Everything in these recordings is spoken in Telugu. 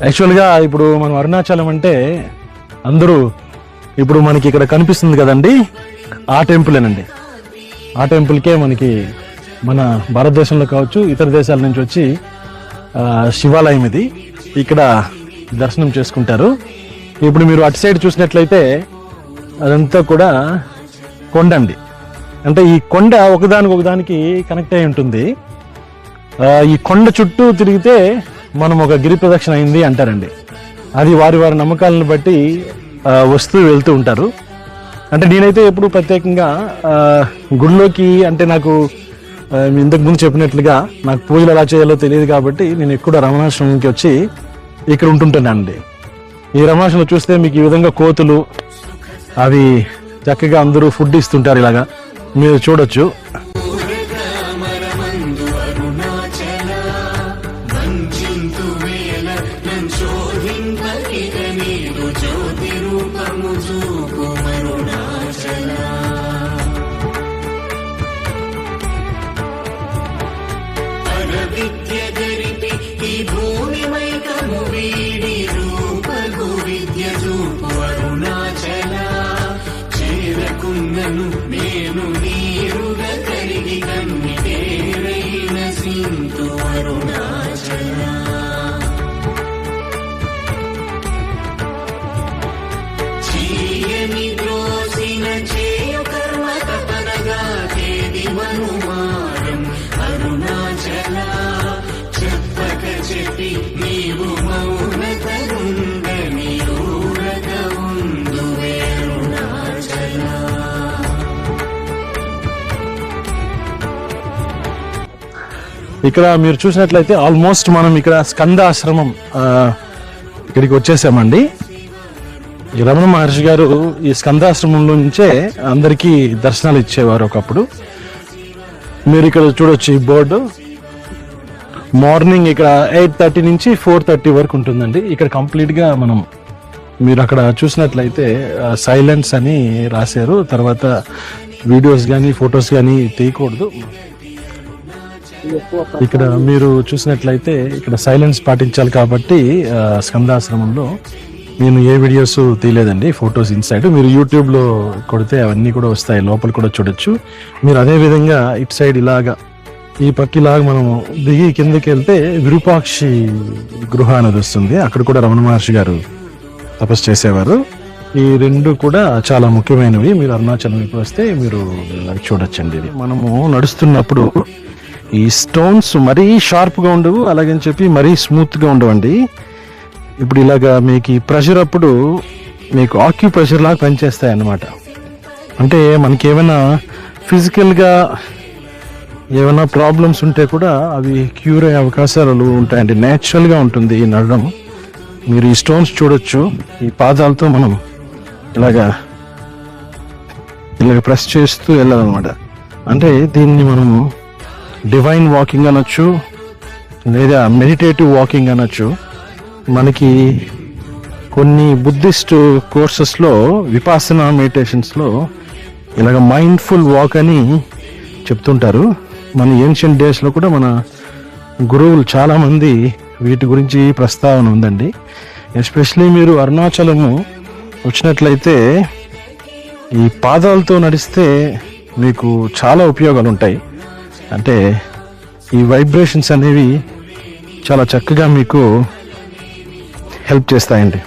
యాక్చువల్గా ఇప్పుడు మనం అరుణాచలం అంటే అందరూ ఇప్పుడు మనకి ఇక్కడ కనిపిస్తుంది కదండి, ఆ టెంపులేనండి. ఆ టెంపుల్కే మనకి మన భారతదేశంలో కావచ్చు ఇతర దేశాల నుంచి వచ్చి శివాలయం ఇది, ఇక్కడ దర్శనం చేసుకుంటారు. ఇప్పుడు మీరు అటు సైడ్ చూసినట్లయితే అదంతా కూడా కొండ అండి. అంటే ఈ కొండ ఒకదానికి కనెక్ట్ అయి ఉంటుంది. ఈ కొండ చుట్టూ తిరిగితే మనం ఒక గిరి ప్రదక్షిణ అయింది అంటారండి. అది వారి వారి నమ్మకాలను బట్టి వస్తూ వెళ్తూ ఉంటారు. అంటే నేనైతే ఎప్పుడు ప్రత్యేకంగా గుడిలోకి అంటే నాకు ఇంతకు ముందు చెప్పినట్లుగా నాకు పూజలు ఎలా చేయాలో తెలియదు కాబట్టి నేను ఎక్కువ రమణాశ్రమంకి వచ్చి ఇక్కడ ఉంటుంటానండి. ఈ రమణాశ్రమంలో చూస్తే మీకు ఈ విధంగా కోతులు అవి చక్కగా అందరూ ఫుడ్ ఇస్తుంటారు, ఇలాగా మీరు చూడొచ్చు. ఇక్కడ మీరు చూసినట్లయితే ఆల్మోస్ట్ మనం ఇక్కడ స్కందాశ్రమం ఇక్కడికి వచ్చేసామండి. ఈ రమణ మహర్షి గారు ఈ స్కందాశ్రమంలో నుంచే అందరికీ దర్శనాలు ఇచ్చేవారు ఒకప్పుడు. మీరు ఇక్కడ చూడొచ్చు ఈ బోర్డు. మార్నింగ్ ఇక్కడ 8:30 నుంచి 4:30 వరకు ఉంటుందండి. ఇక్కడ కంప్లీట్గా మనం మీరు అక్కడ చూసినట్లయితే సైలెన్స్ అని రాశారు. తర్వాత వీడియోస్ కానీ ఫొటోస్ కానీ తీయకూడదు. ఇక్కడ మీరు చూసినట్లయితే ఇక్కడ సైలెన్స్ పాటించాలి కాబట్టి స్కందాశ్రమంలో నేను ఏ వీడియోస్ తీయలేదండి, ఫొటోస్ ఇన్సైడ్. మీరు యూట్యూబ్లో కొడితే అవన్నీ కూడా వస్తాయి, లోపల కూడా చూడొచ్చు. మీరు అదే విధంగా ఇటు సైడ్ ఇలాగా ఈ పక్కిలాగా మనం దిగి కిందకి వెళ్తే విరూపాక్షి గృహ అనేది వస్తుంది. అక్కడ కూడా రమణ మహర్షి గారు తపస్సు చేసేవారు. ఈ రెండు కూడా చాలా ముఖ్యమైనవి. మీరు అరుణాచలం ఇప్పుడు వస్తే మీరు చూడొచ్చండి. మనము నడుస్తున్నప్పుడు ఈ స్టోన్స్ మరీ షార్ప్గా ఉండవు, అలాగని చెప్పి మరీ స్మూత్గా ఉండవండి. ఇప్పుడు ఇలాగా మీకు ఈ ప్రెషర్ అప్పుడు మీకు ఆక్యుప్రెషర్ లాగా పనిచేస్తాయి అన్నమాట. అంటే మనకి ఏమైనా ఫిజికల్గా ఏమైనా ప్రాబ్లమ్స్ ఉంటే కూడా అవి క్యూర్ అయ్యే అవకాశాలు ఉంటాయండి. న్యాచురల్గా ఉంటుంది ఈ నడడం. మీరు ఈ స్టోన్స్ చూడొచ్చు. ఈ పాదాలతో మనం ఇలాగ ప్రెస్ చేస్తూ వెళ్ళాలన్నమాట. అంటే దీన్ని మనం డివైన్ వాకింగ్ అనొచ్చు, లేదా మెడిటేటివ్ వాకింగ్ అనొచ్చు. మనకి కొన్ని బుద్ధిస్ట్ కోర్సెస్లో విపాసనా మెడిటేషన్స్లో ఇలాగ మైండ్ఫుల్ వాక్ అని చెప్తుంటారు. మన ఏన్షియంట్ డేస్లో కూడా మన గురువులు చాలామంది వీటి గురించి ప్రస్తావన ఉందండి. ఎస్పెషలీ మీరు అరుణాచలము వచ్చినట్లయితే ఈ పాదాలతో నడిస్తే మీకు చాలా ఉపయోగాలు ఉంటాయి. అంటే ఈ వైబ్రేషన్స్ అనేవి చాలా చక్కగా మీకు హెల్ప్ చేస్తాయండి.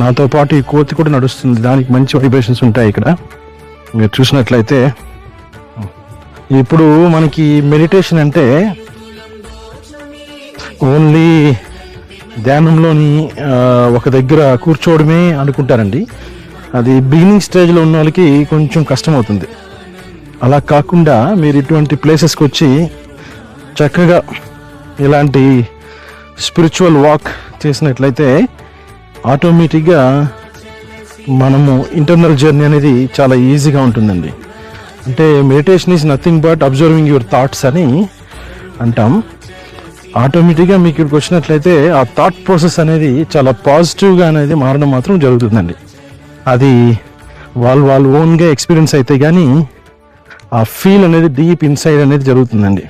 నాతో పాటు ఈ కోతి కూడా నడుస్తుంది, దానికి మంచి వైబ్రేషన్స్ ఉంటాయి ఇక్కడ మీరు చూసినట్లయితే. ఇప్పుడు మనకి మెడిటేషన్ అంటే ఓన్లీ ధ్యానంలోని ఒక దగ్గర కూర్చోవడమే అనుకుంటారండి. అది బిగినింగ్ స్టేజ్లో ఉన్న వాళ్ళకి కొంచెం కష్టం అవుతుంది. అలా కాకుండా మీరు ఇటువంటి ప్లేసెస్కి వచ్చి చక్కగా ఇలాంటి స్పిరిచువల్ వాక్ చేసినట్లయితే ఆటోమేటిక్గా మనము ఇంటర్నల్ జర్నీ అనేది చాలా ఈజీగా ఉంటుందండి. అంటే meditation is nothing but observing your thoughts అని అంటాం. ఆటోమేటిక్గా మీకు ఇక్కడికి వచ్చినట్లయితే ఆ థాట్ ప్రాసెస్ అనేది చాలా పాజిటివ్గా అనేది మారడం మాత్రం జరుగుతుందండి. అది వాళ్ళు ఓన్గా ఎక్స్పీరియన్స్ అయితే కానీ ఆ ఫీల్ అనేది డీప్ ఇన్సైడ్ అనేది జరుగుతుందండి.